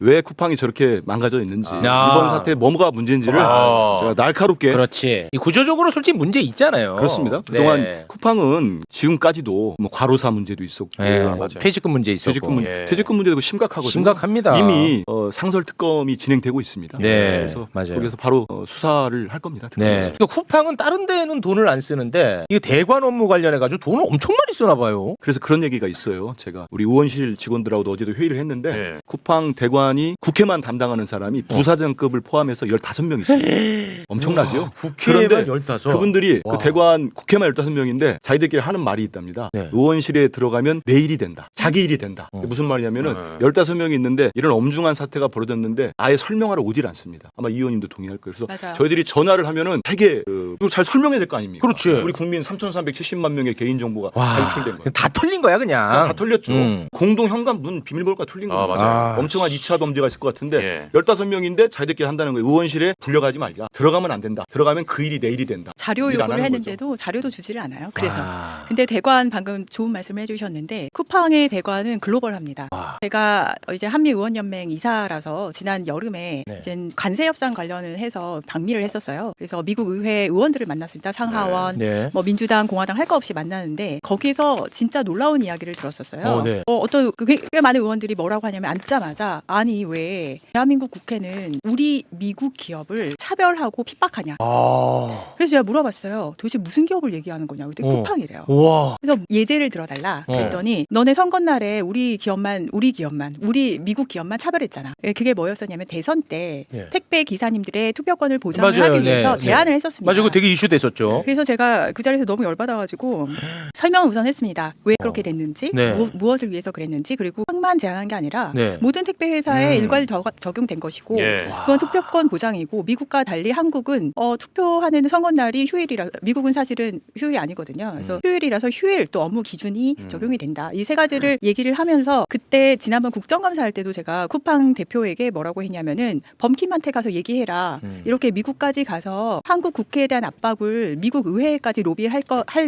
왜 쿠팡이 저렇게 망가져 있는지 이번 사태 뭐가 문제인지를 제가 날카롭게. 그렇지. 이 구조적으로 솔직히 문제 있잖아요. 그렇습니다. 그동안 쿠팡은 지금까지도 뭐 과로사 문제도 있었고 퇴직금 문제 있었고 퇴직금 문제도 심각하거든요. 심각합니다. 이미 상설 특검이 진행되고 있습니다. 그래서 맞아요. 거기서 바로 수사를 할 겁니다. 그러니까 쿠팡은 다른 데는 돈을 안 쓰는데 이게 대관 업무 관련해 가지고 돈을 엄청 많이 쓰나 봐요. 그래서 그런 얘기가 있어요. 제가 우리 의원실 직원들하고도 어제도 회의를 했는데 쿠팡 대관이 국회만 담당하는 사람이 부사장급을 포함해서 15명 있습니다. 엄청나죠? 국회만 15. 그분들이 그 대관 국회만 15명인데 자기들끼리 하는 말이 있답니다. 의원실에 들어가면 내 일이 된다. 자기 일이 된다. 무슨 말이냐면은 15명이 있는데 이런 엄중한 사태가 벌어졌는데 아예 설명하러 오질 않습니다. 아마 이 의원님도 동의할 거예요. 그래서 맞아요. 저희들이 전화를 하면은 되게 이거 잘 설명해야 될 거 아닙니까? 그렇지. 우리 국민 3,370만 명의 개인정보가 탈출된 거예요. 다 털린 거야 그냥. 다 털렸죠. 공동 현관 문 비밀번호가 털린 겁니다. 맞아요. 엄청난 2차 범죄가 있을 것 같은데 15명인데 자기들끼리 한다는 거예요. 의원실에 불려가지 말자. 들어가면 안 된다. 들어가면 그 일이 내 일이 된다. 자료 요구를 했는데도 자료도 주지를 않아요. 그래서 근데 대관 방금 좋은 말씀을 해주셨는데 쿠팡의 대관은 글로벌합니다. 제가 이제 한미의원연맹 이사라서 지난 여름에 이제 관세 협상 관련을 해서 방미를 했었어요. 그래서 미국 의회 의원들을 만났습니다. 상하원, 뭐 민주당, 공화당 할 거 없이 만나는데 거기서 진짜 놀라운 이야기를 들었었어요. 어떤 꽤 많은 의원들이 뭐라고 하냐면 앉자마자 아니 왜 대한민국 국회는 우리 미국 기업을 차별하고 핍박하냐. 그래서 제가 물어봤어요. 도대체 무슨 기업을 얘기하는 거냐. 그때 쿠팡이래요. 그래서 예제를 들어달라. 그랬더니 너네 선거날에 우리 미국 기업만 차별했잖아. 그게 뭐였었냐면 대선 때 택배 기사님들의 투표권을 보장을 하기 위해서 제안을 했었습니다. 맞아요. 그거 되게 이슈됐었죠. 그래서 제가 그 자리에서 너무 열받아가지고 설명을 우선 했습니다. 왜 그렇게 됐는지, 무엇을 위해서 그랬는지, 그리고 만 제안한 게 아니라 모든 택배 회사에 일괄 적용된 것이고 그건 투표권 보장이고 미국과 달리 한국은 투표하는 선거날이 휴일이라 미국은 사실은 휴일이 아니거든요. 그래서 휴일이라서 휴일 또 업무 기준이 적용이 된다. 이 세 가지를 얘기를 하면서 그때 지난번 국정감사할 때도 제가 쿠팡 대표에게 뭐라고 했냐면은 범킴한테 가서 얘기해라. 이렇게 미국까지 가서 한국 국회에 대한 압박을 미국 의회까지 로비할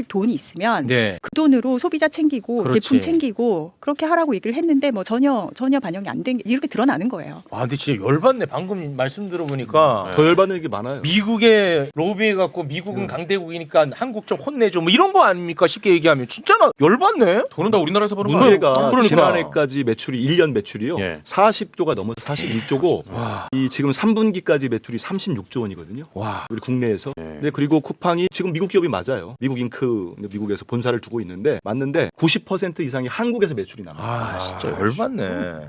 돈이 있으면 그 돈으로 소비자 챙기고 제품 챙기고 그렇게 하라고 얘기를 했는데 뭐 전혀 반영이 안 된 게 이렇게 드러나는 거예요. 근데 진짜 열받네. 방금 말씀 들어보니까 더 열받는 게 많아요. 미국에 로비해갖고 미국은 강대국이니까 한국 좀 혼내줘 뭐 이런 거 아닙니까? 쉽게 얘기하면 진짜 나 열받네. 돈은 다 우리나라에서 버는 거 문제가 그러니까. 지난해까지 매출이 1년 매출이요 40조가 넘어서 41조고 이 지금 3분기까지 매출이 36조 원이거든요. 우리 국내에서. 근데 그리고 쿠팡이 지금 미국 기업이 맞아요. 미국 잉크 미국에서 본사를 두고 있는데 맞는데 90% 이상이 한국에서 매출이 나와요. 진짜 열받네.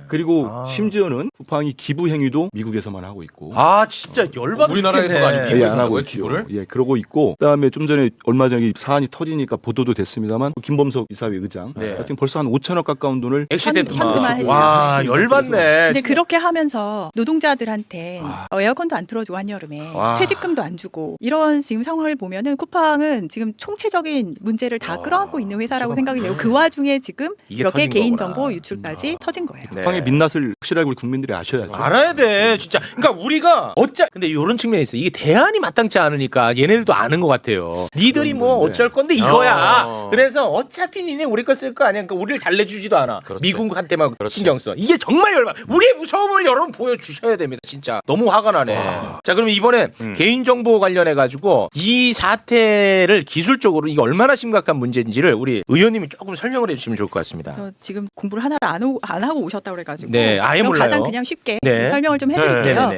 그리고 심지어는 쿠팡이 기부 행위도 미국에서만 하고 있고. 진짜 열받네. 우리나라에서가 아니고 미국에서 안 하고 왜 있죠. 기부를? 그러고 있고 그다음에 좀 전에 얼마 전에 이 사안이 터지니까 보도도 됐습니다만 김범석 이사회 의장 하여튼 벌써 한 5천억 가까운 돈을 엑시덴트만. 와 열받네. 근데 그렇게 하면서 노동자들한테 에어컨도 안 틀어주고 한여름에 퇴직금도 안 주고 이런 지금 상황을 보면은 쿠팡은 지금 총체적인 문제를 다 끌어안고 있는 회사라고 생각이 돼요. 그 와중에 지금 이렇게 개인정보 유출까지 터진 거예요. 쿠팡의 민낯을 확실하게 우리 국민들이 아셔야죠. 알아야 돼, 진짜. 그러니까 우리가 근데 이런 측면이 있어. 이게 대안이 마땅치 않으니까 얘네들도 아는 것 같아요. 니들이 뭐 어쩔 건데 이거야. 그래서 어차피 니네 우리 거 쓸 거 아니야. 그러니까 우리를 달래주지도 않아. 미국한테만 신경 써. 이게 정말 열받. 우리의 무서움을 여러분 보여주셔야 됩니다. 진짜 너무 화가 나네. 자, 그러면 이번에 개인정보 관련해 가지고 이 사태를 기술적으로 이게 얼마나 심각한 문제인지를 우리 의원님이 조금 설명을 해주시면 좋을 것 같습니다. 그래서 지금 공부를 하나도 안 하고 오셨다고 그래가지고 아예 몰라요. 가장 그냥 쉽게 설명을 좀 해드릴게요.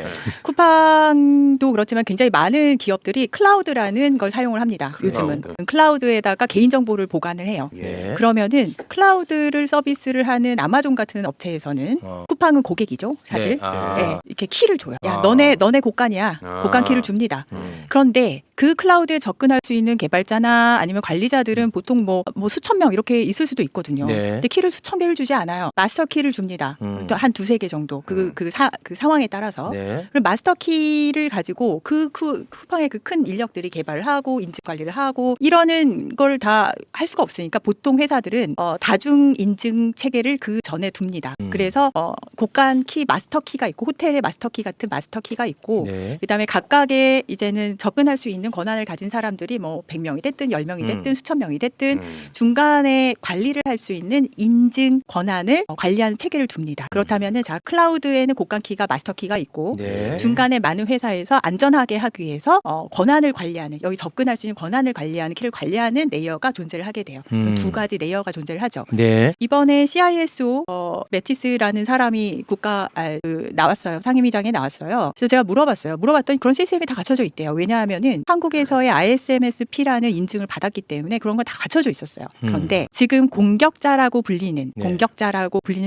쿠팡도 그렇지만 굉장히 많은 기업들이 클라우드라는 걸 사용을 합니다. 요즘은 클라우드에다가 개인정보를 보관을 해요. 그러면은 클라우드를 서비스를 하는 아마존 같은 업체에서는 쿠팡은 고객이죠, 사실. 이렇게 키를 줘요. 야, 너네 곡간이야. 곡간 키를 줍니다. 그런데 그 클라우드에 접근할 수 있는 개발자나 아니면 관리자들은 보통 뭐 수천 명 이렇게 있을 수도 있거든요. 근데 키를 수천 개를 주지 않아요. 마스터 키를 줍니다. 한 두세 개 정도. 그 상황에 따라서. 그럼 마스터 키를 가지고 그 쿠팡의 그 큰 인력들이 개발을 하고 인증 관리를 하고 이러는 걸 다 할 수가 없으니까 보통 회사들은 다중 인증 체계를 그 전에 둡니다. 그래서 곡간 키 마스터 키가 있고 호텔의 마스터 키 같은 마스터 키가 있고 네. 그다음에 각각의 이제는 접근할 수 있는 권한을 가진 사람들이 뭐 100명이 됐든 10명이 됐든 수천 명이 됐든 중간에 관리를 할 수 있는 인증 권한을 관리하는 체계를 둡니다. 그렇다면은 자 클라우드에는 고가 키가 마스터 키가 있고 네. 중간에 많은 회사에서 안전하게 하기 위해서 권한을 관리하는 여기 접근할 수 있는 권한을 관리하는 키를 관리하는 레이어가 존재를 하게 돼요. 두 가지 레이어가 존재를 하죠. 네. 이번에 CISO 매티스라는 사람이 나왔어요. 상임위장에 나왔어요. 그래서 제가 물어봤더니 그런 시스템이 다 갖춰져 있대요. 왜냐하면은 한국에서의 ISMSP라는 인증을 받았기 때문에 그런 건 다 갖춰져 있었어요. 그런데 지금 공격자라고 불리는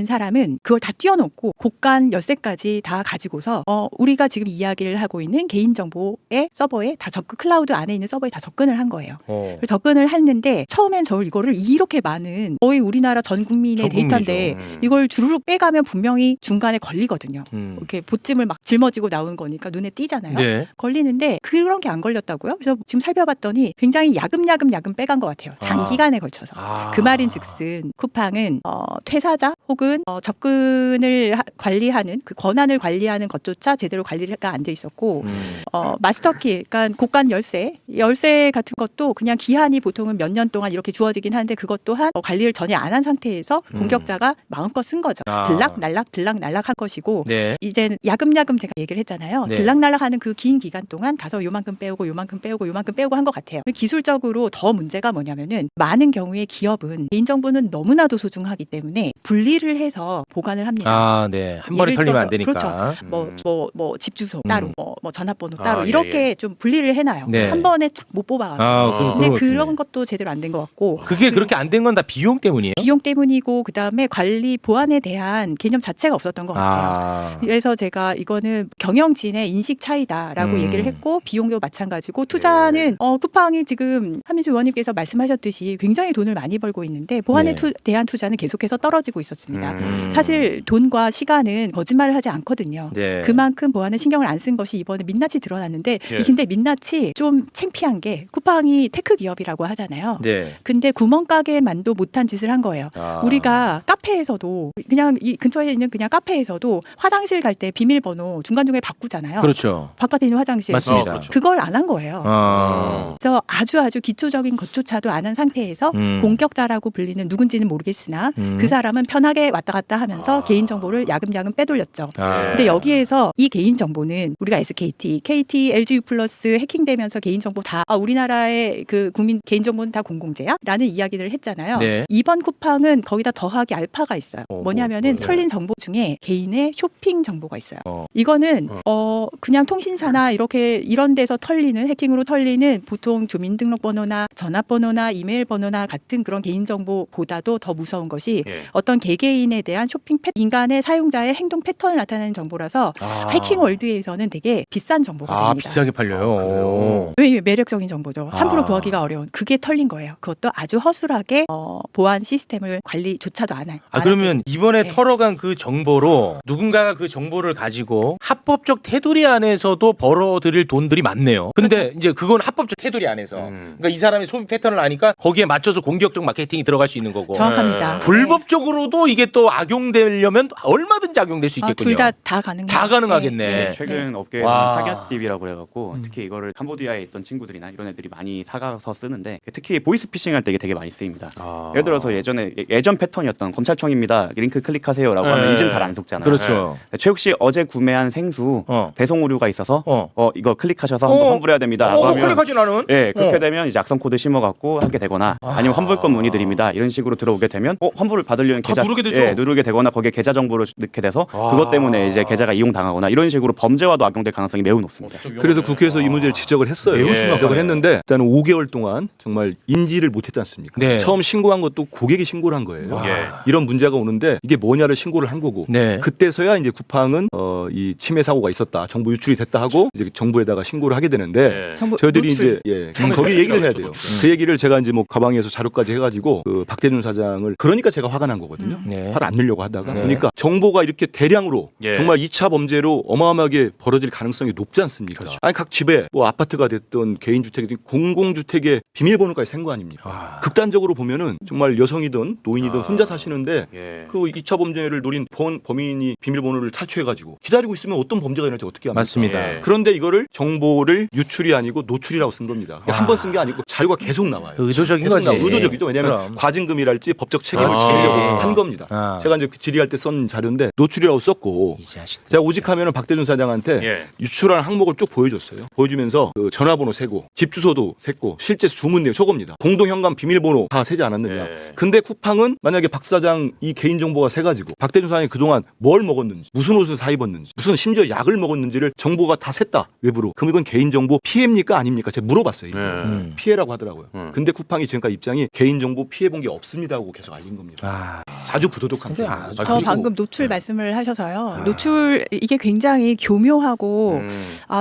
사람은 그걸 다 띄워놓고 곡간 열쇠까지 다 가지고서 우리가 지금 이야기를 하고 있는 개인정보의 서버에 다 클라우드 안에 있는 서버에 다 접근을 한 거예요. 그래서 접근을 했는데 처음엔 이거를 이렇게 많은 거의 우리나라 전 국민의 데이터인데 이걸 주르륵 빼가면 분명히 중간에 걸리거든요. 이렇게 보찜을 막 짊어지고 나오는 거니까 눈에 띄잖아요. 네. 걸리는데 그런 게 안 걸렸다고요? 그래서 지금 살펴봤더니 굉장히 야금야금 빼간 것 같아요. 장기간에 걸쳐서. 그 말인즉슨 쿠팡은 퇴사자 혹은 접근을 관리하는 그 권한을 관리하는 것조차 제대로 관리가 안 돼 있었고 마스터키, 그러니까 곡간 열쇠 같은 것도 그냥 기한이 보통은 몇 년 동안 이렇게 주어지긴 하는데 그것 또한 관리를 전혀 안 한 상태에서 공격자가 마음껏 쓴 거죠. 들락날락 할 것이고 네. 이제는 야금야금 제가 얘기를 했잖아요. 네. 들락날락하는 그 긴 기간 동안 가서 요만큼 빼오고 한 것 같아요. 기술적으로 더 문제가 뭐냐면은 많은 경우에 기업은 개인정보는 너무나도 소중하기 때문에 분리를 해서 보관을 합니다. 네. 한 번에 예를 털리면 안 들어서, 되니까. 그렇죠. 뭐 집 주소 따로, 뭐 전화번호 아, 따로 예, 이렇게 좀 분리를 해놔요. 네. 한 번에 쫙 못 뽑아가지고. 근데 그렇군요. 그런 것도 제대로 안 된 것 같고. 그게 그렇게 안 된 건 다 비용 때문이에요? 비용 때문이고 그다음에 관리 보안에 대한 개념 자체가 없었던 것 같아요. 그래서 제가 이거는 경영진의 인식 차이다라고 얘기를 했고 비용도 마찬가지고 투자는 쿠팡이 지금 한민수 의원님께서 말씀하셨듯이 굉장히 돈을 많이 벌고 있는데 보안에 대한 투자는 계속해서 떨어지고 있었습니다. 사실 돈과 시간은 거짓말을 하지 않거든요. 네. 그만큼 보안에 신경을 안 쓴 것이 이번에 민낯이 드러났는데 근데 민낯이 좀 창피한 게 쿠팡이 테크 기업이라고 하잖아요. 네. 근데 구멍가게만도 못한 짓을 한 거예요. 우리가 카페에서도 그냥 이 근처에 있는 그냥 카페에서도 화장실 갈 때 비밀번호 중간중간에 바꾸잖아요. 그렇죠. 바깥에 있는 화장실. 맞습니다. 그렇죠. 그걸 안 한 거예요. 그래서 아주 기초적인 것조차도 안 한 상태에서 공격자라고 불리는 누군지는 모르겠으나 그 사람은 편하게 왔다 갔다 하면서 개인정보를 야금야금 빼돌렸죠. 근데 여기에서 이 개인정보는 우리가 SKT, KT, LGU 플러스 해킹되면서 개인정보 다 우리나라의 그 국민 개인정보는 다 공공재야? 라는 이야기를 했잖아요. 네. 이번 쿠팡은 거기다 더하기 알파가 있어요. 뭐냐면은 뭐예요? 털린 정보 중에 개인의 쇼핑 정보가 있어요. 이거는 그냥 통신사나 이런 데서 털리는 해킹으로 털리는 보통 주민등록번호나 전화번호나 이메일 번호나 같은 그런 개인정보보다도 더 무서운 것이 어떤 개개인에 대한 인간의 사용자의 행동 패턴을 나타내는 정보라서 해킹 월드에서는 되게 비싼 정보가 됩니다. 비싸게 팔려요. 왜 매력적인 정보죠. 함부로 구하기가 어려운. 그게 털린 거예요. 그것도 아주 허술하게 보안 시스템을 관리조차도 안 해요. 그러면 이번에 네. 털어간 그 정보로 누군가가 그 정보를 가지고 합법적 테두리 안에서도 벌어들일 돈들이 많네요. 근데 그렇죠. 이제 그건 합법적 테두리 안에서. 그러니까 이 사람의 소비 패턴을 아니까 거기에 맞춰서 공격적 마케팅이 들어갈 수 있는 거고. 정확합니다. 불법적으로도 이게 또 악용되려면 얼마든지 악용될 수 있겠군요. 둘 다 가능해요. 다 가능하겠네. 네. 최근 업계에서는 와. 타겟딥이라고 그래갖고 특히 이거를 캄보디아에 있던 친구들이나 이런 애들이 많이 사가서 쓰는데 특히 보이스피싱 할 때 이게 되게 많이 쓰입니다. 예를 들어서 예전 패턴이었던 검찰청입니다. 링크 클릭하세요라고 하면 이제는 잘 안 속잖아요. 그렇죠. 최욱 씨 어제 구매한 생수 배송 오류가 있어서 이거 클릭하셔서 한번 환불해야 됩니다. 클릭하지 나는. 그렇게 되면 이제 악성 코드 심어갖고 하게 되거나 아니면 환불권 문의드립니다. 이런 식으로 들어오게 되면 환불을 받으려는 계좌 누르게 되죠. 누르게 되거나 거기에 계좌 정보를 넣게 돼서 그것 때문에 이제 계좌가 이용당하거나 이런 식으로 범죄와도 악용될 가능성이 매우 높습니다. 그래서 국회에서 이 문제를 지적을 했어요. 매우 심각하네요. 지적을 했는데 일단 5개월 동안 정말 인지를 못했지 않습니까? 네. 처음 신고한 것도 고객이 신고를 한 거예요. 이런 문제가 오는데 이게 뭐냐를 신고를 한 거고 네. 그때서야 이제 쿠팡은 이 침해 사고가 있었다, 정보 유출이 됐다 하고 이제 정부에다가 신고를 하게 되는데 저희들이 노출. 이제 거기 얘기를 해야 돼요. 그 얘기를 제가 이제 뭐 가방에서 자료까지 해가지고 그 박대준 사장을 그러니까 제가 화가 난 거거든요. 화를 안 내려고 하다가 그러니까 정보가 이렇게 대량으로 정말 2차 범죄로 어마어마하게 벌어질 가능성이 높지 않습니까? 그렇죠. 아니 각 집에 뭐 아파트가 됐든 개인주택이든 공공주택에 비밀번호까지 센 거 아닙니까? 극단적으로 보면은 정말 여성이든 노인이든 혼자 사시는데 그 2차 범죄를 노린 범인 개인이 비밀번호를 탈취해가지고 기다리고 있으면 어떤 범죄가 일어날지 어떻게 합니까? 맞습니다. 예. 그런데 이거를 정보를 유출이 아니고 노출이라고 쓴 겁니다. 한 번 쓴 게 아니고 자료가 계속 나와요. 의도적인 계속 거지. 나와요. 의도적이죠. 왜냐하면 그럼. 과징금이랄지 법적 책임을 아. 지으려고 한 겁니다. 아. 제가 이제 질의할 때 쓴 자료인데 노출이라고 썼고 이 자식들. 제가 오직하면 박대준 사장한테 예. 유출한 항목을 쭉 보여줬어요. 보여주면서 그 전화번호 세고 집 주소도 셌고 실제 주문 내용 저겁니다. 공동 현관 비밀번호 다 세지 않았느냐. 예. 근데 쿠팡은 만약에 박 사장 이 개인 정보가 세가지고 박대준 사장이 그동안 뭘 먹었는지 무슨 옷을 사 입었는지 무슨 심지어 약을 먹었는지를 정보가 다 샜다 외부로. 그럼 이건 개인 정보 피해입니까 아닙니까? 제가 물어봤어요. 피해라고 하더라고요. 근데 쿠팡이 지금까지 입장이 개인 정보 피해 본 게 없습니다고 계속 알린 겁니다. 아주 부도덕한 근데 거예요. 저 방금 노출 말씀을 하셔서요. 노출 이게 굉장히 교묘하고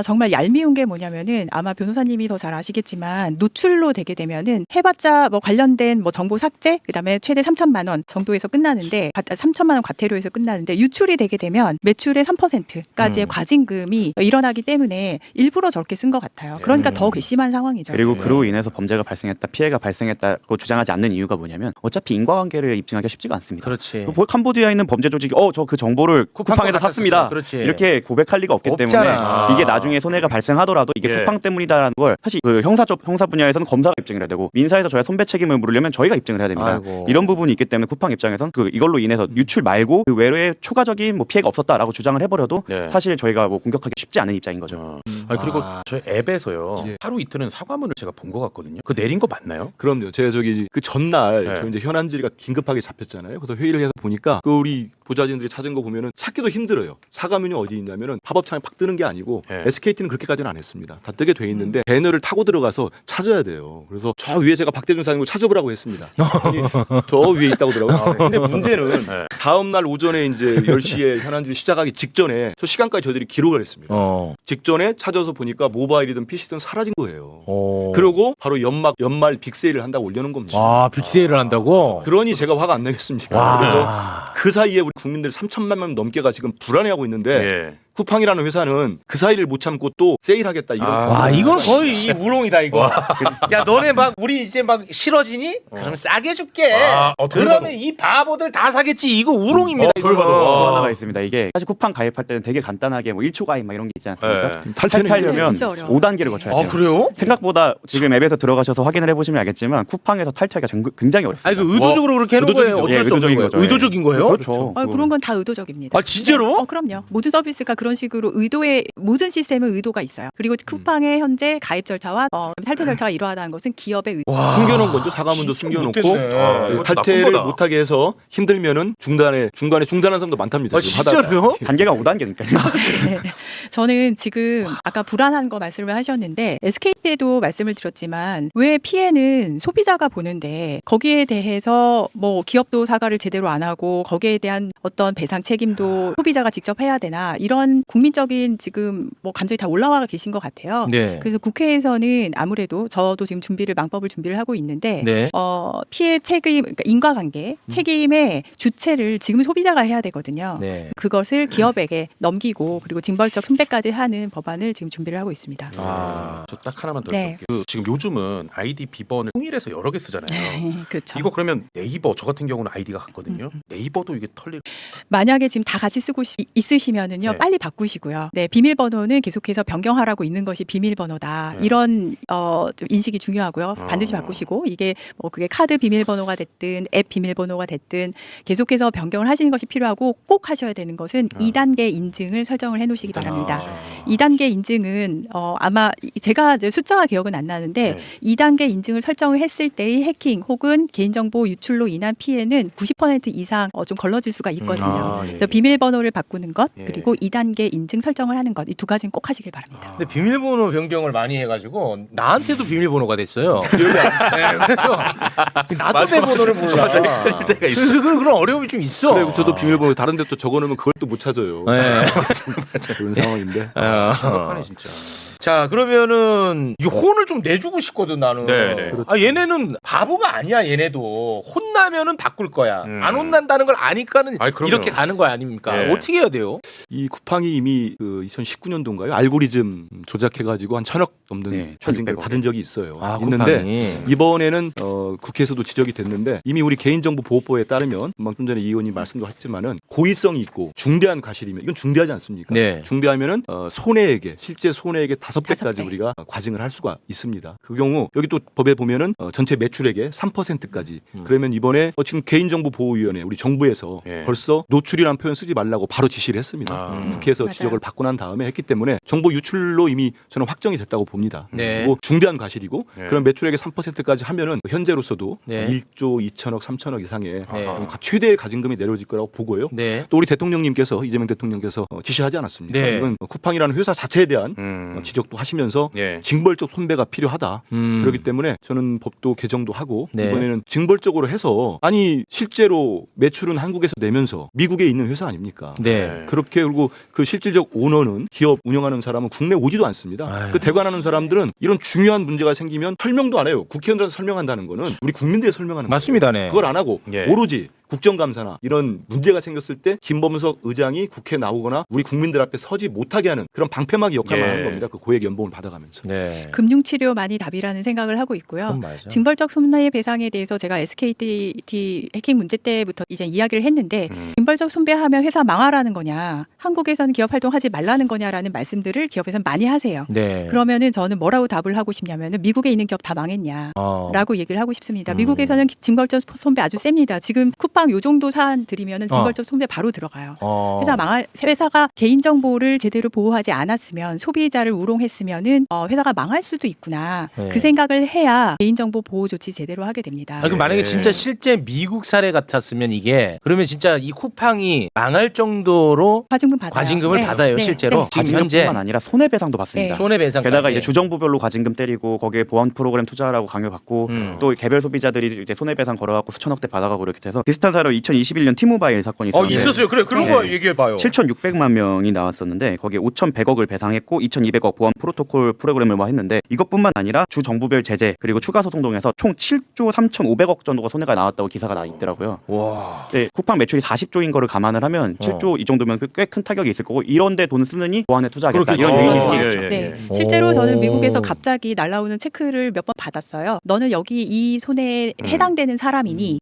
정말 얄미운 게 뭐냐면은 아마 변호사님이 더 잘 아시겠지만 노출로 되게 되면은 해봤자 뭐 관련된 뭐 정보 삭제 그다음에 최대 3천만 원 정도에서 끝나는데 3천만 원 과태료에서 끝나는데 유출이 되게 되면 매출의 3%까지의 과징금이 일어나기 때문에 일부러 저렇게 쓴 것 같아요. 그러니까 더 괘씸한 상황이죠. 그리고 그로 인해서 범죄가 발생했다, 피해가 발생했다고 주장하지 않는 이유가 뭐냐면 어차피 인과관계를 입증하기가 쉽지가 않습니다. 그렇지. 캄보디아에 있는 범죄 조직이 저 그 정보를 쿠팡에서 샀습니다. 그렇지. 이렇게 고백할 리가 없기 없잖아. 때문에 이게 나중에 손해가 발생하더라도 이게 예. 쿠팡 때문이다라는 걸 사실 그 형사 분야에서는 검사가 입증을 해야 되고 민사에서 저희가 손배 책임을 물으려면 저희가 입증을 해야 됩니다. 아이고. 이런 부분이 있기 때문에 쿠팡 입장에선 이걸로 인해서 유출 말고 그 외로의 초과적인 뭐 피해가 없었다라고 주장을 해버려도 네. 사실 저희가 뭐 공격하기 쉽지 않은 입장인 거죠. 아니, 그리고 저희 앱에서요 예. 하루 이틀은 사과문을 제가 본 것 같거든요. 그 내린 거 맞나요? 그럼요. 제가 저기 그 전날 네. 저 이제 현안질의가 긴급하게 잡혔잖아요. 그래서 회의를 해서 보니까 그 우리 보좌진들이 찾은 거 보면은 찾기도 힘들어요. 사과문이 어디 있냐면은 팝업창에 팍 뜨는 게 아니고 네. SKT는 그렇게까지는 안 했습니다. 다 뜨게 돼 있는데 배너를 타고 들어가서 찾아야 돼요. 그래서 저 위에 제가 박대준 사장님 찾아보라고 했습니다. 아니, 저 위에 있다고 그러더라고요. 근데 문제는 네. 다음 날 오전에 이제 10시에 현안질이 시작하기 직전에 저 시간까지 저희들이 기록을 했습니다. 직전에 찾아서 보니까 모바일이든 PC든 사라진 거예요. 그리고 바로 연말 빅세일을 한다고 올려놓은 겁니다. 아 빅세일을 한다고? 그러니 제가 화가 안 나겠습니까? 와. 그래서 그 사이에 우리 국민들 3천만 명 넘게가 지금 불안해하고 있는데 예. 쿠팡이라는 회사는 그 사이를 못 참고 또 세일하겠다 이런. 와 이건 거의 이 우롱이다 이거. 야 너네 막 우리 이제 막 싫어지니? 그러면 싸게 줄게. 그러면 이 바보들 다 사겠지. 이거 우롱입니다. 또 하나가 있습니다. 이게 사실 쿠팡 가입할 때는 되게 간단하게 뭐 1초 가입 막 이런 게 있지 않습니까? 탈퇴하려면 진짜 어려워. 5단계를 거쳐야 돼요. 아 그래요? 생각보다 지금 앱에서 들어가셔서 확인을 해보시면 알겠지만 쿠팡에서 탈퇴하기가 굉장히 어렵습니다. 아니 그 의도적으로 그렇게 해놓은 거예요. 의도적이죠. 어쩔 수 없는 의도적인 거예요. 거죠. 의도적인 거예요? 그렇죠. 그런 건 다 의도적입니다. 아 진짜로? 그럼요. 모든 서비스가 그런 식으로 모든 시스템은 의도가 있어요. 그리고 쿠팡의 현재 가입 절차와 탈퇴 절차가 이러하다는 것은 기업의 의도. 숨겨놓은 거죠. 사과문도 숨겨놓고 못했네. 탈퇴를 못하게 해서 힘들면은 중간에 중단한 사람도 많답니다. 아 지금 하다가. 진짜로요? 단계가 5단계니까요. 네. 저는 지금 아까 불안한 거 말씀을 하셨는데 SKT에도 말씀을 드렸지만 왜 피해는 소비자가 보는데 거기에 대해서 뭐 기업도 사과를 제대로 안 하고 거기에 대한 어떤 배상 책임도 소비자가 직접 해야 되나 이런 국민적인 지금 뭐 감정이 다 올라와 계신 것 같아요. 네. 그래서 국회에서는 아무래도 저도 지금 망법을 준비를 하고 있는데 네. 피해 책임, 그러니까 인과관계 책임의 주체를 지금 소비자가 해야 되거든요. 네. 그것을 기업에게 넘기고 그리고 징벌적 손배까지 하는 법안을 지금 준비를 하고 있습니다. 저 딱 하나만 더 네. 여쭤볼게요. 그 지금 요즘은 아이디 비번을 통일해서 여러 개 쓰잖아요. 그렇죠. 이거 그러면 네이버 저 같은 경우는 아이디가 같거든요. 네이버도 이게 털릴 만약에 지금 다 같이 쓰고 있으시면은요 네. 빨리 바꾸시고요. 네, 비밀번호는 계속해서 변경하라고 있는 것이 비밀번호다. 네. 이런 좀 인식이 중요하고요. 반드시 바꾸시고 이게 뭐 그게 카드 비밀번호가 됐든 앱 비밀번호가 됐든 계속해서 변경을 하시는 것이 필요하고 꼭 하셔야 되는 것은 2단계 인증을 설정을 해놓으시기 바랍니다. 2단계 인증은 아마 제가 이제 숫자와 기억은 안 나는데 네. 2단계 인증을 설정을 했을 때의 해킹 혹은 개인정보 유출로 인한 피해는 90% 이상 좀 걸러질 수가 있거든요. 예. 그래서 비밀번호를 바꾸는 것 예. 그리고 2단계 인증 설정을 하는 것 이 두 가지는 꼭 하시길 바랍니다. 근데 비밀번호 변경을 많이 해가지고 나한테도 비밀번호가 됐어요. 네, 그래서 나도 내 번호를 몰라. 그런 어려움이 좀 있어. 그래, 저도 비밀번호 다른 데 또 적어놓으면 그걸 또 못 찾아요. 네. 그런 상황인데. 심각하네 진짜. 자 그러면은 이 혼을 좀 내주고 싶거든 나는. 네. 아 얘네는 바보가 아니야. 얘네도 혼나면은 바꿀 거야. 안 혼난다는 걸 아니까는 이렇게 가는 거 아닙니까? 네. 어떻게 해야 돼요? 이 쿠팡이 이미 그 2019년도인가요? 알고리즘 조작해가지고 한 1,000억 넘는 네, 받은, 받은 적이 있어요. 있는데 쿠팡이. 이번에는 국회에서도 지적이 됐는데 이미 우리 개인정보보호법에 따르면 좀 전에 이 의원님 말씀도 했지만은 고의성이 있고 중대한 과실이면 이건 중대하지 않습니까? 네. 중대하면은 손해액에 실제 손해액의 5배까지 5배. 우리가 과징을 할 수가 있습니다. 그 경우 여기 또 법에 보면은 전체 매출액의 3%까지 그러면 이번에 지금 개인정보보호위원회 우리 정부에서 예. 벌써 노출이라는 표현 쓰지 말라고 바로 지시를 했습니다. 국회에서 맞아요. 지적을 받고 난 다음에 했기 때문에 정보 유출로 이미 저는 확정이 됐다고 봅니다. 네. 그리고 중대한 과실이고 네. 그런 매출액의 3%까지 하면은 현재로서도 네. 1조 2천억 3천억 이상의 네. 최대의 가징금이 내려질 거라고 보고요. 네. 또 우리 대통령님께서 이재명 대통령께서 지시하지 않았습니까? 네. 이건 쿠팡이라는 회사 자체에 대한 지적도 하시면서 예. 징벌적 손배가 필요하다. 그렇기 때문에 저는 법도 개정도 하고 네. 이번에는 징벌적으로 해서 아니 실제로 매출은 한국에서 내면서 미국에 있는 회사 아닙니까? 네. 그렇게 그리고 그 실질적 오너는 기업 운영하는 사람은 국내 오지도 않습니다. 아유. 그 대관하는 사람들은 이런 중요한 문제가 생기면 설명도 안 해요. 국회의원들한테 설명한다는 거는 우리 국민들이 설명하는 맞습니다. 네. 거예요. 그걸 안 하고 예. 오로지 국정감사나 이런 문제가 생겼을 때 김범석 의장이 국회에 나오거나 우리 국민들 앞에 서지 못하게 하는 그런 방패막이 역할만 예. 하는 겁니다. 그 고액 연봉을 받아가면서. 네. 금융치료만이 답이라는 생각을 하고 있고요. 그건 맞아. 징벌적 손해배상에 대해서 제가 SKT 해킹 문제 때부터 이제 이야기를 했는데 징벌적 손배하면 회사 망하라는 거냐, 한국에서는 기업 활동하지 말라는 거냐라는 말씀들을 기업에서는 많이 하세요. 네. 그러면은 저는 뭐라고 답을 하고 싶냐면은 미국에 있는 기업 다 망했냐. 라고 얘기를 하고 싶습니다. 미국에서는 징벌적 손배 아주 셉니다. 지금 쿠팡 요 정도 사안 들이면은 징벌적 손배 바로 들어가요. 회사가 개인 정보를 제대로 보호하지 않았으면 소비자를 우롱했으면은 회사가 망할 수도 있구나. 네. 그 생각을 해야 개인 정보 보호 조치 제대로 하게 됩니다. 그럼 만약에 진짜 실제 미국 사례 같았으면 이게 그러면 진짜 이 쿠팡이 망할 정도로 과징금 받아요. 과징금을 네. 받아요 네. 실제로 네. 지금 현재 과징금뿐만 아니라 손해배상도 받습니다. 네. 손해배상 게다가 이제 주정부별로 과징금 때리고 거기에 보안 프로그램 투자하라고 강요받고 또 개별 소비자들이 이제 손해배상 걸어갖고 수천억대 받아가고 이렇게 돼서 비슷한 사례로 2021년 T모바일 사건이 있었는데 있었어요. 그래 그런 네. 거 얘기해 봐요. 7,600만 명이 나왔었는데 거기에 5,100억을 배상했고 2,200억 보안 프로토콜 프로그램을 했는데 이것뿐만 아니라 주 정부별 제재 그리고 추가 소송 등에서 총 7조 3,500억 정도가 손해가 나왔다고 기사가 나 있더라고요. 와. 네, 쿠팡 매출이 40조인 거를 감안을 하면 7조 이 정도면 꽤 큰 타격이 있을 거고 이런데 돈 쓰느니 보안에 투자하겠다 그렇겠죠. 이런 요인이 그렇죠. 생기겠죠. 예, 예. 네. 오. 실제로 저는 미국에서 갑자기 날라오는 체크를 몇 번 받았어요. 너는 여기 이 손해에 해당되는 사람이니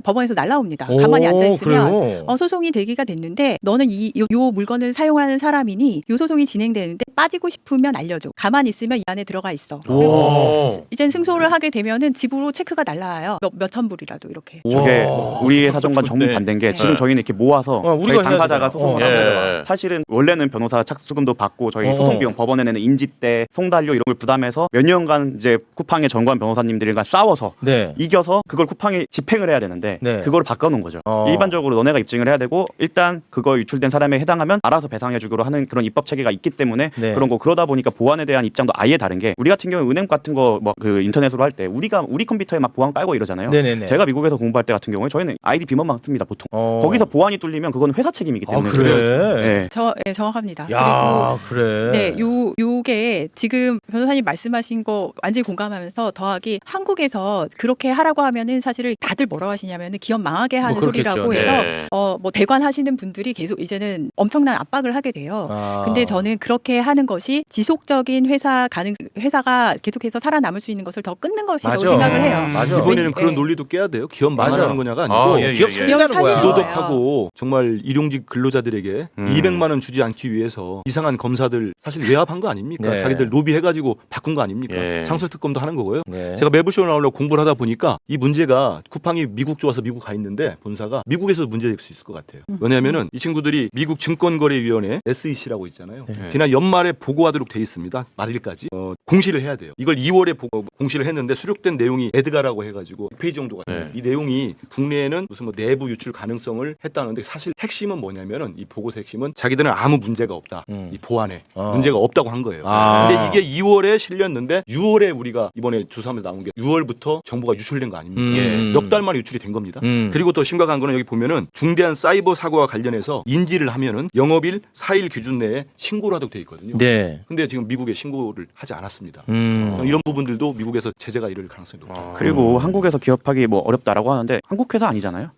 법원에서 날라옵니다. 가만히 앉아 있으면 소송이 대기가 됐는데 너는 요 물건을 사용하는 사람이니 요 소송이 진행되는데 빠지고 싶으면 알려줘. 가만히 있으면 이 안에 들어가 있어. 그리고 이젠 승소를 하게 되면은 집으로 체크가 날라와요. 몇천 불이라도 이렇게. 저게 우리의 사정과 정말 정반대인 게 지금 저희는 이렇게 모아서 우리가 저희 당사자가 소송을 하고 예. 사실은 원래는 변호사 착수금도 받고 저희 소송 비용 법원에 내는 인지대, 송달료 이런 걸 부담해서 몇 년간 이제 쿠팡의 전관 변호사님들과 싸워서 네. 이겨서 그걸 쿠팡이 집행을 해야 되는데 네. 그걸 바꿔놓은 거죠. 일반적으로 너네가 입증을 해야 되고 일단 그거 유출된 사람에 해당하면 알아서 배상해주기로 하는 그런 입법 체계가 있기 때문에 네. 그런 거 그러다 보니까 보안에 대한 입장도 아예 다른 게 우리 같은 경우 은행 같은 거 뭐 그 인터넷으로 할 때 우리 컴퓨터에 막 보안 깔고 이러잖아요. 네네네. 제가 미국에서 공부할 때 같은 경우에 저희는 아이디 비번만 씁니다 보통. 거기서 보안이 뚫리면 그건 회사 책임이기 때문에. 그래? 네. 정확합니다. 야, 그래. 네, 요게 지금 변호사님 말씀하신 거 완전히 공감하면서 더하기 한국에서 그렇게 하라고 하면은 사실은 다들 뭐라고 하시냐면은 기업 망하게 하는 그렇겠죠. 소리라고 네. 해서 뭐 대관 하시는 분들이 계속 이제는 엄청난 압박을 하게 돼요. 근데 저는 그렇게 하는 것이 지속적인 회사가 계속해서 살아남을 수 있는 것을 더 끊는 것이라고 생각을 해요. 맞아. 이번에는 그런 네. 논리도 깨야 돼요. 기업 맞아. 망하는 거냐가 아니고 예, 기업 예. 살리자는 거야. 부도덕하고 정말 일용직 근로자들에게 200만 원 주지 않기 위해서 이상한 검사들 사실 외압한 거 아닙니까? 네. 자기들 로비해가지고 바꾼 거 아닙니까? 예. 상설특검도 하는 거고요. 네. 제가 매부쇼 나오려고 공부를 하다 보니까 이 문제가 쿠팡이 미국 좋아서 미국 가 있는데 본사가 미국에서도 문제될 수 있을 것 같아요. 왜냐하면은 이 친구들이 미국 증권거래위원회 SEC라고 있잖아요. 네. 지난 연말에 보고하도록 돼 있습니다. 말일까지 공시를 해야 돼요. 이걸 2월에 공시를 했는데 수록된 내용이 에드가라고 해가지고 100페이지 정도가 네. 이 내용이 국내에는 무슨 뭐 내부 유출 가능성을 했다는데 사실 핵심은 뭐냐면은 이 보고서 핵심은 자기들은 아무 문제가 없다. 이 보안에 문제가 없다고 한 거예요. 근데 이게 2월에 실렸는데 6월에 우리가 이번에 조사하면서 나온 게 6월부터 정보가 유출된 거 아닙니까? 몇 달 만에 유출이 된 겁니다. 그리고 더 심각한 거는 여기 보면은 중대한 사이버 사고와 관련해서 인지를 하면은 영업일 4일 기준 내에 신고를 하도록 돼 있거든요. 네. 근데 지금 미국에 신고를 하지 않았습니다. 이런 부분들도 미국에서 제재가 이를 가능성이 높다. 그리고 한국에서 기업하기 뭐 어렵다라고 하는데 한국 회사 아니잖아요.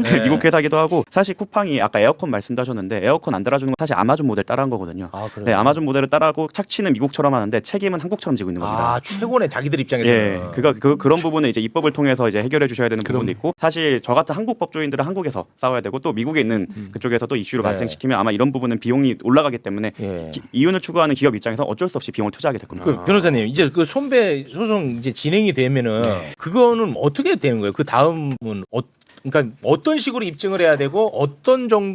네. 미국 회사기도 하고 사실 쿠팡이 아까 에어컨 말씀도 하셨는데 에어컨 안 달아주는 건 사실 아마존 모델 따라한 거거든요. 아, 그래요? 네, 아마존 모델을 따라하고 착취는 미국처럼 하는데 책임은 한국처럼 지고 있는 겁니다. 아, 최고네 자기들 입장에서. 예, 그런 부분은 이제 입법을 통해서 이제 해결해 주셔야 되는 부분도 있고 사실 저 같은 한국 법조인들은 한국에서 싸워야 되고 또 미국에 있는 그쪽에서 또 이슈를 발생시키면 아마 이런 부분은 비용이 올라가기 때문에 이윤을 추구하는 기업 입장에서 어쩔 수 없이 비용을 투자하게 될 겁니다. 그 변호사님 이제 그 손배 소송 이제 진행이 되면은 그거는 어떻게 되는 거예요? 그 다음은 그러니까 어떤 식으로 입증을 해야 되고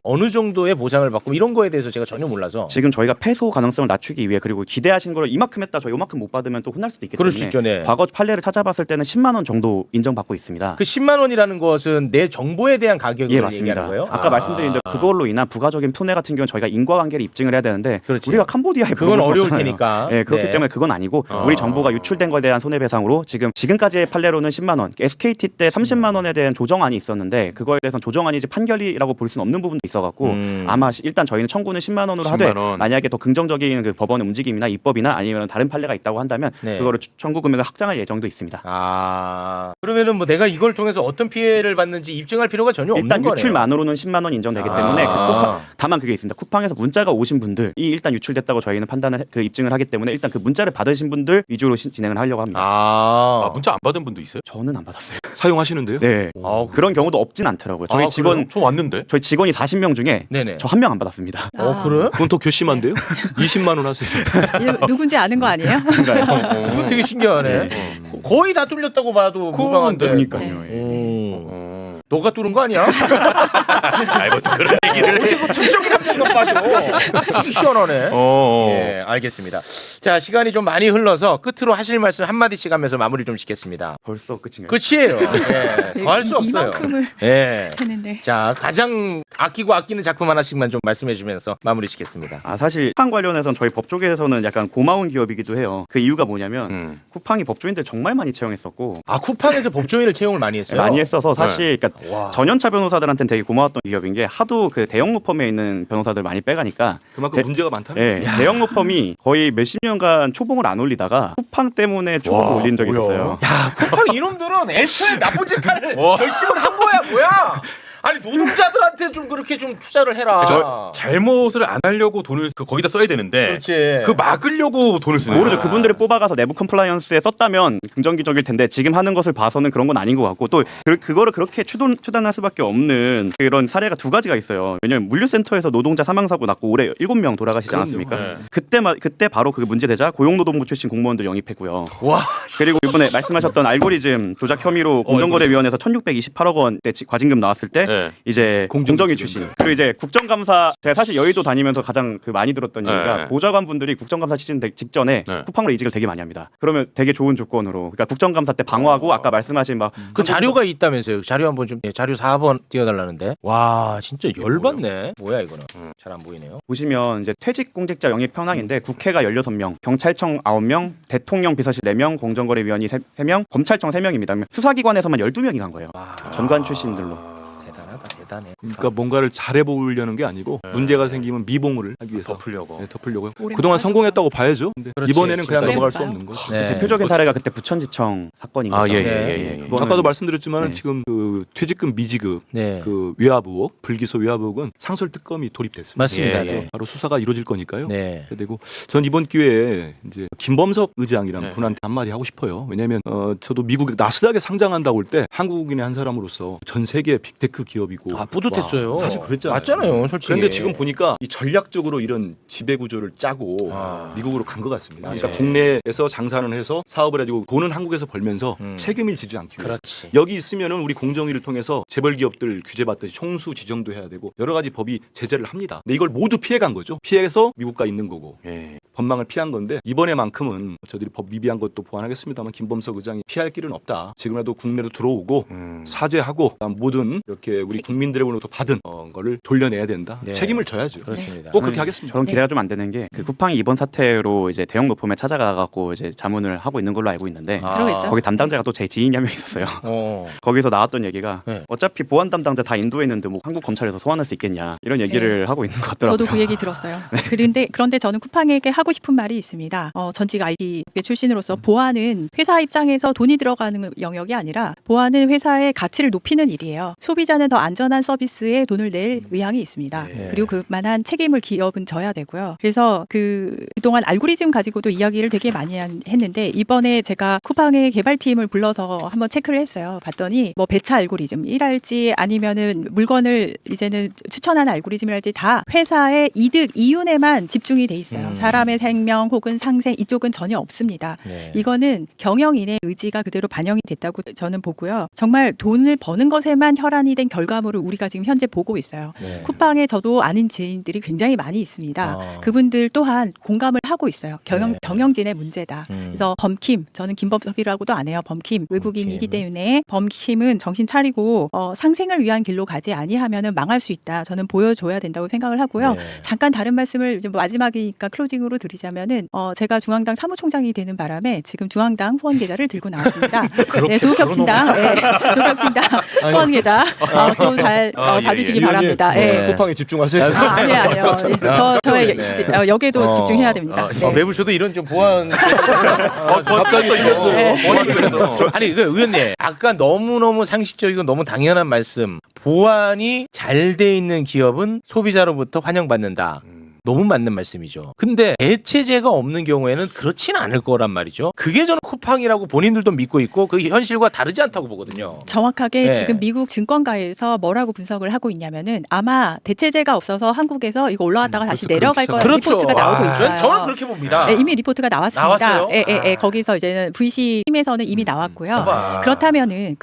어느 정도의 보상을 받고 이런 거에 대해서 제가 전혀 몰라서. 지금 저희가 패소 가능성을 낮추기 위해 그리고 기대하신 거를 이만큼 했다 저 요만큼 못 받으면 또 혼날 수도 있기 그럴 때문에 수 있죠, 네. 과거 판례를 찾아봤을 때는 10만 원 정도 인정받고 있습니다. 그 10만 원이라는 것은 내 정보에 대한 가격을 예, 맞습니다. 얘기하는 거예요? 아까 말씀드린 대로 그걸로 인한 부가적인 손해 같은 경우는 저희가 인과관계를 입증을 해야 되는데 그렇지. 우리가 캄보디아에 그건 물어볼 수 어려울 없잖아요. 테니까. 예, 그렇기 네. 때문에 그건 아니고 우리 정보가 유출된 것에 대한 손해배상으로 지금까지의 판례로는 10만 원, SKT 때 30만 원에 대한 조정안이 있었는데 그거에 대해서 조정안이 이제 판결이라고 볼 수는 없는 부분도 있어갖고 아마 일단 저희는 청구는 10만 원으로 10만 하되 원. 만약에 더 긍정적인 그 법원의 움직임이나 입법이나 아니면 다른 판례가 있다고 한다면 네. 그거를 청구 금액을 확장할 예정도 있습니다. 그러면은 뭐 내가 이걸 통해서 어떤 피해를 받는지 입증할 필요가 전혀 없는 일단 거네요. 유출만으로는 10만 원 인정되기 때문에 다만 그게 있습니다. 쿠팡에서 문자가 오신 분들이 일단 유출됐다고 저희는 입증을 하기 때문에 일단 그 문자를 받으신 분들 위주로 진행을 하려고 합니다. 문자 안 받은 분도 있어요? 저는 안 받았어요. 사용하시는데요? 네. 그런 경우도 없진 않더라고요. 저희 직원 저 왔는데. 저희 직원이 40명 중에 네네. 저 한 명 안 받았습니다. 그래? 그건 더 괘씸한데요? 20만 원 하세요. 누군지 아는 거 아니에요? 그거 되게 신기하네. 거의 다 뚫렸다고 봐도 무방한데. 그러니까요. 너가 뚫은 거 아니야? 뭐 그런 얘기를. 정적이라는 것 빠져. 시원하네. 예, 알겠습니다. 자, 시간이 좀 많이 흘러서 끝으로 하실 말씀 한 마디씩 하면서 마무리 좀 짓겠습니다. 벌써 끝인가요? 끝이에요. 예, 더 할 수 없어요. 이만큼을 예. 했는데. 자, 가장 아끼는 작품 하나씩만 좀 말씀해 주면서 마무리 짓겠습니다. 사실 쿠팡 관련해서는 저희 법조계에서는 약간 고마운 기업이기도 해요. 그 이유가 뭐냐면 쿠팡이 법조인들 정말 많이 채용했었고 쿠팡에서 법조인을 채용을 많이 했어요? 많이 했어서 사실 그러니까 전연차 변호사들한테는 되게 고마웠던 기업인 게 하도 그 대형 로펌에 있는 변호사들 많이 빼가니까 그만큼 문제가 많다는 예, 거죠. 대형 로펌이 거의 몇십 년간 초봉을 안 올리다가 쿠팡 때문에 초봉을 올린 적이 있었어요. 야, 쿠팡 이놈들은 애초에 나쁜 짓 할 결심을 한 거야, 뭐야? 아니 노동자들한테 좀 그렇게 좀 투자를 해라. 저 잘못을 안 하려고 돈을 거기다 써야 되는데 그렇지. 그 막으려고 돈을 쓰는 모르죠. 그분들을 뽑아가서 내부 컴플라이언스에 썼다면 긍정기적일 텐데 지금 하는 것을 봐서는 그런 건 아닌 것 같고 또 그거를 그렇게 추단할 수밖에 없는 그런 사례가 두 가지가 있어요. 왜냐하면 물류센터에서 노동자 사망사고 났고 올해 7명 돌아가시지 않았습니까? 네. 그때 바로 그게 문제되자 고용노동부 출신 공무원들 영입했고요. 와. 그리고 이번에 말씀하셨던 알고리즘 조작 혐의로 공정거래위원회에서 1,628억 원 과징금 나왔을 때 네. 이제 공정위 출신 그리고 이제 국정감사 제가 사실 여의도 다니면서 가장 많이 들었던 얘기가 네. 보좌관분들이 국정감사 시즌 직전에 네. 쿠팡으로 이직을 되게 많이 합니다. 그러면 되게 좋은 조건으로 그러니까 국정감사 때 방어하고 아까 말씀하신 막 그 자료가 있다면서요. 자료 한번 좀 자료 4번 띄워달라는데. 와 진짜 열받네. 뭐야 이거는. 잘 안 보이네요. 보시면 이제 퇴직 공직자 영입 현황인데 국회가 16명, 경찰청 9명, 대통령 비서실 4명, 공정거래위원회 3명, 검찰청 3명입니다. 수사기관에서만 12명이 간 거예요. 전관 출신들로. 대단해. 그러니까 뭔가를 잘해 보려는 게 아니고 문제가 생기면 미봉을 하기 위해서 덮으려고요. 그동안 성공했다고 봐야죠. 근데 그렇지. 이번에는 그냥 그러니까. 넘어갈 수 없는 거죠. 네. 대표적인 사례가 그때 부천지청 사건인 거죠. 그거는- 아까도 말씀드렸지만 네. 지금 그 퇴직금 미지급 네. 그 외압 의혹, 불기소 외압 의혹은 상설 특검이 돌입됐습니다. 맞습니다. 예, 예. 바로 수사가 이루어질 거니까요. 네. 되고 전 이번 기회에 이제 김범석 의장이란 네. 분한테 한마디 하고 싶어요. 왜냐하면 저도 미국 나스닥에 상장한다고 할 때 한국인의 한 사람으로서 전 세계 빅테크 기업이고 뿌듯했어요. 사실 그랬잖아요. 맞잖아요, 솔직히. 그런데 지금 보니까 이 전략적으로 이런 지배 구조를 짜고 미국으로 간 것 같습니다. 그러니까 네. 국내에서 장사는 해서 사업을 해가지고 돈은 한국에서 벌면서 책임을 지지 않기 위해서 그렇지. 여기 있으면은 우리 공정위를 통해서 재벌 기업들 규제받듯이 총수 지정도 해야 되고 여러 가지 법이 제재를 합니다. 근데 이걸 모두 피해간 거죠. 피해서 미국가 있는 거고 법망을 피한 건데 이번에만큼은 저들이 법 미비한 것도 보완하겠습니다만 김범석 의장이 피할 길은 없다. 지금이라도 국내로 들어오고 사죄하고 모든 이렇게 우리 국민 국민들로부터 받은 거를 돌려내야 된다. 네. 책임을 져야죠. 그렇습니다. 꼭 그렇게 하겠습니다. 저는 기대가 좀 안 되는 게 그 쿠팡이 이번 사태로 이제 대형 로펌에 찾아가갖고 이제 자문을 하고 있는 걸로 알고 있는데 그러겠죠. 거기 담당자가 또 제 지인이 한 명 있었어요. 거기서 나왔던 얘기가 네. 어차피 보안 담당자 다 인도에 있는데 뭐 한국 검찰에서 소환할 수 있겠냐 이런 얘기를 하고 있는 것 같더라고요. 저도 그 얘기 들었어요. 그런데 저는 쿠팡에게 하고 싶은 말이 있습니다. 전직 IT 출신으로서 보안은 회사 입장에서 돈이 들어가는 영역이 아니라 보안은 회사의 가치를 높이는 일이에요. 소비자는 더 안전한 서비스에 돈을 낼 의향이 있습니다. 네. 그리고 그만한 책임을 기업은 져야 되고요. 그래서 그동안 알고리즘 가지고도 이야기를 되게 많이 했는데 이번에 제가 쿠팡의 개발팀을 불러서 한번 체크를 했어요. 봤더니 뭐 배차 알고리즘이랄지 아니면은 물건을 이제는 추천하는 알고리즘이랄지 다 회사의 이득 이윤에만 집중이 돼 있어요. 사람의 생명 혹은 상생 이쪽은 전혀 없습니다. 네. 이거는 경영인의 의지가 그대로 반영이 됐다고 저는 보고요. 정말 돈을 버는 것에만 혈안이 된 결과물을 우리가 지금 현재 보고 있어요. 네. 쿠팡에 저도 아는 지인들이 굉장히 많이 있습니다. 그분들 또한 공감을 하고 있어요. 네. 경영진의 문제다. 그래서 범킴, 저는 김범석이라고도 안 해요. 범킴 외국인이기 때문에 범킴은 정신 차리고 상생을 위한 길로 가지 아니하면은 망할 수 있다. 저는 보여줘야 된다고 생각을 하고요. 네. 잠깐 다른 말씀을 이제 마지막이니까 클로징으로 드리자면은 제가 중앙당 사무총장이 되는 바람에 지금 중앙당 후원 계좌를 들고 나왔습니다. 네, 조국혁신당, 조국혁신당 후원 계좌 좀 잘 봐주시기 바랍니다. 네. 쿠팡에 집중하세요. 아니에요. 저의 역에도 집중해야 됩니다. 네. 매불쇼도 이런 좀 보안 갑자기 틀렸어요. 아니 그 의원님 아까 너무너무 상식적이고 너무 당연한 말씀 보안이 잘 돼 있는 기업은 소비자로부터 환영받는다. 너무 맞는 말씀이죠. 근데 대체제가 없는 경우에는 그렇진 않을 거란 말이죠. 그게 저는 쿠팡이라고 본인들도 믿고 있고 그 현실과 다르지 않다고 보거든요. 정확하게 네. 지금 미국 증권가에서 뭐라고 분석을 하고 있냐면은 아마 대체제가 없어서 한국에서 이거 올라갔다가 다시 내려갈 거라는 리포트가 나오고 있어요. 저는 그렇게 봅니다. 네, 이미 리포트가 나왔습니다. 나왔어요? 거기서 이제는 VC 팀에서는 이미 나왔고요. 그렇다면은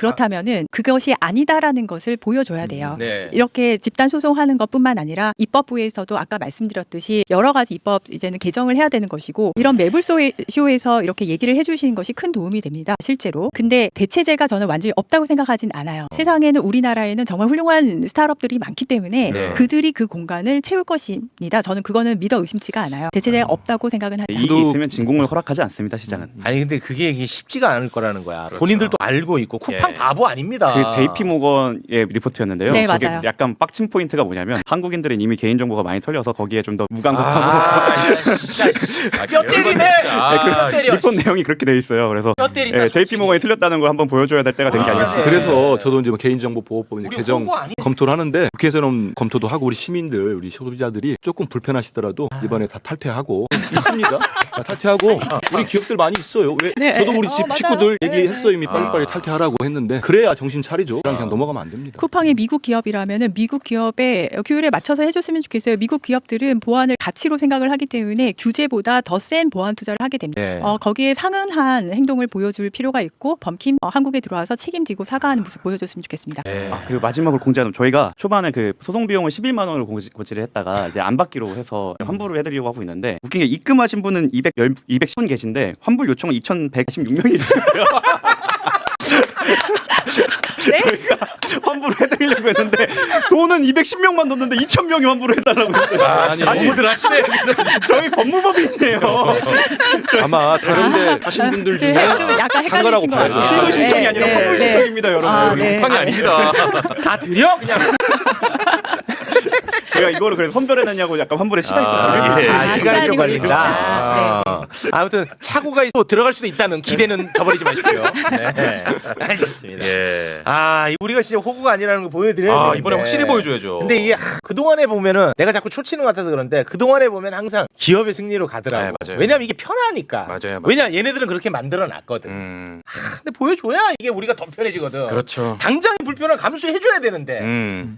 그것이 아니다라는 것을 보여줘야 돼요. 네. 이렇게 집단 소송하는 것뿐만 아니라 입법부에서도 아까 말씀드렸듯이 여러 가지 입법 이제는 개정을 해야 되는 것이고 이런 매불쇼에서 이렇게 얘기를 해주시는 것이 큰 도움이 됩니다. 실제로. 근데 대체제가 저는 완전히 없다고 생각하진 않아요. 세상에는 우리나라에는 정말 훌륭한 스타트업들이 많기 때문에 네. 그들이 그 공간을 채울 것입니다. 저는 그거는 믿어 의심치가 않아요. 대체제가 없다고 생각은 합니다. 이익이 있으면 진공을 허락하지 않습니다. 시장은. 아니 근데 그게 쉽지가 않을 거라는 거야. 본인들도 알고 있고 쿠팡 바보 아닙니다. 그 JP 모건의 리포트였는데요. 네, 저게 맞아요. 약간 빡친 포인트가 뭐냐면 한국인들은 이미 개인 정보가 많이 털려서 거기에 좀 더 무감각하고 뼈 때리네. 리포트 내용이 그렇게 돼 있어요. 그래서 뼈 때린다. JP 모건이 틀렸다는 걸 한번 보여줘야 될 때가 된 게 아니겠습니까? 그래서 저도 이제 뭐 개인정보보호법 우리 개정 홍보 아니야? 검토를 하는데 국회에서는 검토도 하고 우리 시민들, 우리 소비자들이 조금 불편하시더라도 이번에 다 탈퇴하고 있습니다. 다 탈퇴하고 우리 기업들 많이 있어요. 왜? 네, 저도 우리 집 맞아요. 식구들 네, 얘기했어요. 이미 빨리빨리 탈퇴하라고 했는데 그래야 정신 차리죠. 그냥 넘어가면 안 됩니다. 쿠팡이 미국 기업이라면은 미국 기업의 규율에 맞춰서 해줬으면 좋겠어요. 미국 기업들은 보안을 가치로 생각을 하기 때문에 규제보다 더 센 보안 투자를 하게 됩니다. 네. 거기에 상응한 행동을 보여줄 필요가 있고 범킴 한국에 들어와서 책임지고 사과하는 모습 보여줬으면 좋겠습니다. 네. 그리고 마지막으로 공지하면 저희가 초반에 그 소송 비용을 11만 원을 고지를 했다가 이제 안 받기로 해서 환불을 해드리려고 하고 있는데 웃긴 게 입금하신 분은 210분 계신데 환불 요청은 2,116명이 있어요. 저희가 환불을 해드리려고 했는데 돈은 210명만 넣었는데 2,000명이 환불을 해달라고 했어요. 아니, 너무들 하시네. 저희 법무법인이에요. 아마 다른데 하신 분들 중에 좀 약간 한 거라고 헷갈리신 것 봐야죠. 같아요. 취소 신청이 아니라 환불 신청입니다, 여러분. 네. 쿠팡이 아닙니다. 다 드려 그냥. 제가 이거를 그래서 선별해놨냐고 약간 환불에 시간이 좀 걸리겠네요. 시간이 좀 걸린다. 시간이 아무튼 착오가 있어 들어갈 수도 있다는 기대는 저버리지 마십시오. 네. 알겠습니다. 예. 우리가 진짜 호구가 아니라는 거 보여드려야 되는데. 이번에 확실히 보여줘야죠. 근데 이게 그동안에 보면은 내가 자꾸 초치는 것 같아서 그런데 그동안에 보면 항상 기업의 승리로 가더라고. 네, 맞아요. 왜냐면 이게 편하니까. 맞아요. 왜냐 얘네들은 그렇게 만들어 놨거든. 근데 보여줘야 이게 우리가 더 편해지거든. 그렇죠. 당장의 불편을 감수해줘야 되는데. 음.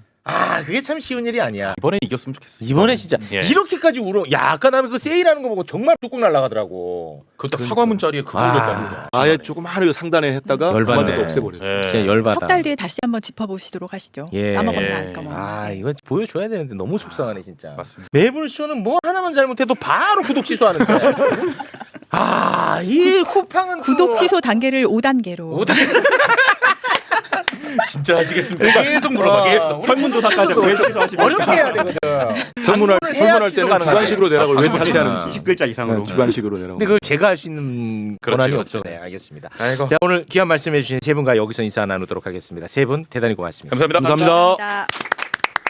그게 참 쉬운 일이 아니야. 이번에 이겼으면 좋겠어. 이번에 진짜 예. 이렇게까지 아까 나는 그 세일하는 거 보고 정말 뚝뚝 날아가더라고. 그딱 사과 문자리에 그걸 했다는 거. 아예 조그마한 상단에 했다가 열받네. 그만두고 없애버려요. 예. 진짜 열받아. 석 달 뒤에 다시 한번 짚어보시도록 하시죠. 예. 까먹었나 안 까먹었나. 이거 보여줘야 되는데 너무 속상하네 진짜. 맞습니다. 매불쇼는 뭐 하나만 잘못해도 바로 구독 취소하는데. 이 쿠팡은 구독 취소 단계를 5단계로. 진짜 하시겠습니까? 계속 물어봐. 계속. 설문조사까지 왜 취소하십니까? 어렵게 해야 되거든. 설문할 해야 때는 주관식으로 내라고 왜 탕태하는지. 20글자 이상으로. 주관식으로 내라고. 근데 그걸 제가 할 수 있는 그렇지, 권한이 그렇지. 없죠. 네, 알겠습니다. 아이고. 자, 오늘 귀한 말씀해 주신 세 분과 여기서 인사 나누도록 하겠습니다. 세 분 대단히 고맙습니다. 감사합니다. 감사합니다.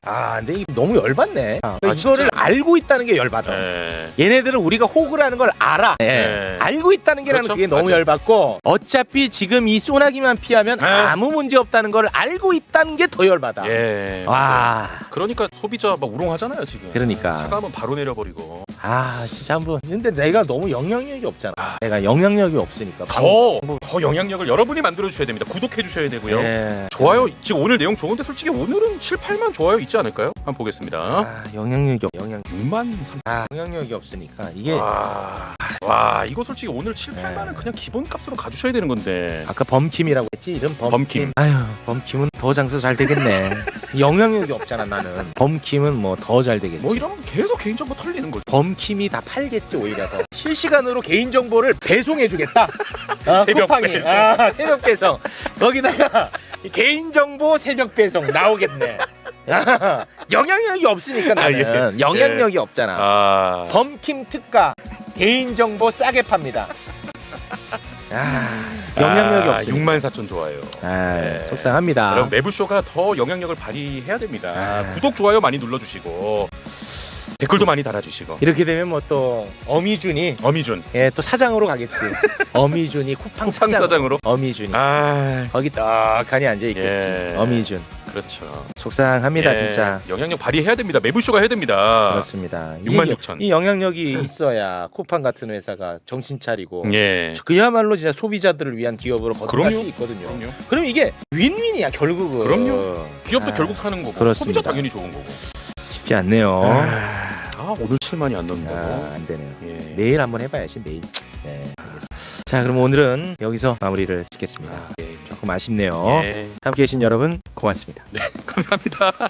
아, 근데 이게 너무 열받네. 이거를 진짜. 알고 있다는 게 열받아. 네. 얘네들은 우리가 호구를 하는 걸 알아. 네. 알고 있다는 게 나는 그렇죠. 그게 너무 맞아요. 열받고 어차피 지금 이 소나기만 피하면 네. 아무 문제 없다는 걸 알고 있다는 게 더 열받아. 예. 와. 그러니까 소비자 막 우롱하잖아요 지금. 그러니까. 사과하면 바로 내려버리고. 아, 진짜 한번. 근데 내가 너무 영향력이 없잖아. 내가 영향력이 없으니까. 더 영향력을 여러분이 만들어 주셔야 됩니다. 구독해 주셔야 되고요. 네. 좋아요. 지금 오늘 내용 좋은데 솔직히 오늘은 7, 8만 좋아요 있지 않을까요? 한번 보겠습니다. 아, 영향력이 없. 6만 3. 아, 영향력이 없으니까 이게 와, 이거 솔직히 오늘 7, 8만은 그냥 기본값으로 가주셔야 되는 건데. 아까 범킴이라고 했지? 이름 범킴. 아유, 범킴은 더 장사 잘 되겠네. 영향력이 없잖아, 나는. 범킴은 뭐 더 잘 되겠지. 뭐 이러면 계속 개인정보 털리는 거죠. 범킴이 다 팔겠지, 오히려 더. 실시간으로 개인정보를 배송해주겠다. 아, 새벽 쿠팡이. 배송. 아, 새벽 배송. 거기다가 이 개인정보 새벽 배송 나오겠네. 아, 영향력이 없으니까 나는. 예. 영향력이 없잖아. 아. 범킴 특가 개인정보 싸게 팝니다. 아, 영향력이 없으니까. 6만 4천 좋아요. 아, 네. 속상합니다. 여러분 매부쇼가 더 영향력을 발휘해야 됩니다. 아. 구독 좋아요 많이 눌러주시고 댓글도 많이 달아주시고. 이렇게 되면 뭐 또 어미준이 어미준 예, 또 사장으로 가겠지. 어미준이 쿠팡 사장으로. 어미준이 아, 거기 떡하니 앉아 있겠지. 예. 어미준. 그렇죠. 속상합니다, 예, 진짜. 영향력 발휘해야 됩니다. 매부쇼가 해야 됩니다. 그렇습니다. 66,000. 이 영향력이 있어야 쿠팡 같은 회사가 정신 차리고 예. 그야말로 진짜 소비자들을 위한 기업으로 거듭날 그럼요. 수 있거든요. 그럼요. 그럼 이게 윈윈이야, 결국은. 그럼요. 기업도 아, 결국 사는 거고 그렇습니다. 소비자 당연히 좋은 거고. 쉽지 않네요. 오늘 7만이 안 넘는다고. 아, 안 되네요. 예. 내일 한번 해봐야지, 내일. 네, 알겠습니다. 자, 그럼 오늘은 여기서 마무리를 짓겠습니다. 예. 조금 아쉽네요. 예. 함께 계신 여러분 고맙습니다. 감사합니다.